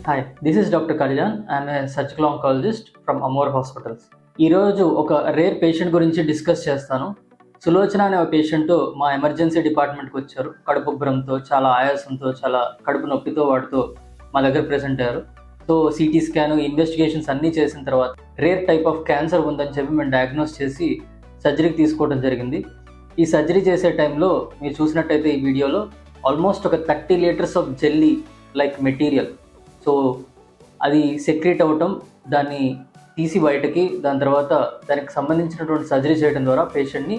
Hi, this is doctor Kalyan. I'm a surgical oncologist from Amor hospitals. ఈరోజు ఒక rare patient గురించి discuss చేస్తాను. సులోచన అనే ఒక పేషెంట్ మా ఎమర్జెన్సీ డిపార్ట్మెంట్కి వచ్చారు. కడుపు ఉబ్బరంతో, చాలా ఆయాసంతో, చాలా కడుపు నొప్పితో వాటితో మా దగ్గర ప్రెసెంట్ అయ్యారు. సో సిటీ స్కాన్, ఇన్వెస్టిగేషన్స్ అన్నీ చేసిన తర్వాత రేర్ టైప్ ఆఫ్ క్యాన్సర్ ఉందని చెప్పి మేము డయాగ్నోస్ చేసి సర్జరీకి తీసుకోవడం జరిగింది. ఈ సర్జరీ చేసే టైంలో మీరు చూసినట్టయితే ఈ వీడియోలో ఆల్మోస్ట్ ఒక 30 litres of jelly like material, so అది సెక్రీట్ అవ్వటం, దాన్ని తీసి బయటకి, దాని తర్వాత దానికి సంబంధించినటువంటి సర్జరీ చేయడం ద్వారా పేషెంట్ని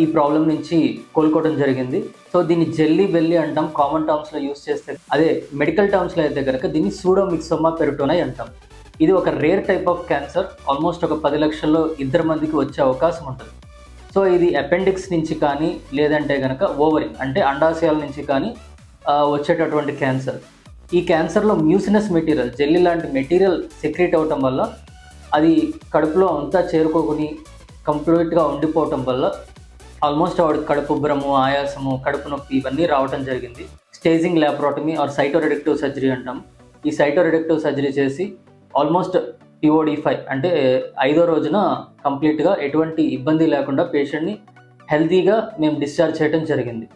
ఈ ప్రాబ్లం నుంచి కోలుకోవడం జరిగింది. సో దీన్ని జెల్లీ బెల్లీ అంటాం కామన్ టర్మ్స్లో యూస్ చేస్తే. అదే మెడికల్ టర్మ్స్లో అయితే కనుక దీన్ని సూడోమిక్సోమా పెరిటోనై అంటాం. ఇది ఒక rare type of cancer. Almost ఒక 10 లక్షల్లో 2 మందికి వచ్చే అవకాశం ఉంటుంది. సో ఇది అపెండిక్స్ నుంచి కానీ, లేదంటే కనుక ఓవరీ అంటే అండాశయాల నుంచి కానీ వచ్చేటటువంటి క్యాన్సర్. ఈ క్యాన్సర్లో మ్యూసినస్ మెటీరియల్, జెల్లీ లాంటి మెటీరియల్ సెక్రీట్ అవ్వటం వల్ల అది కడుపులో అంతా చేరుకోకుని కంప్లీట్గా ఉండిపోవటం వల్ల ఆల్మోస్ట్ వాడికి కడుపు ఉబ్బరము, ఆయాసము, కడుపు నొప్పి ఇవన్నీ రావటం జరిగింది. స్టేజింగ్ ల్యాప్రోటమీ ఆర్ సైటోరెడక్టివ్ సర్జరీ అంటాం. ఈ సైటోరెడక్టివ్ సర్జరీ చేసి ఆల్మోస్ట్ POD5 అంటే 5వ రోజున కంప్లీట్గా ఎటువంటి ఇబ్బంది లేకుండా పేషెంట్ని హెల్తీగా మేము డిశ్చార్జ్ చేయడం జరిగింది.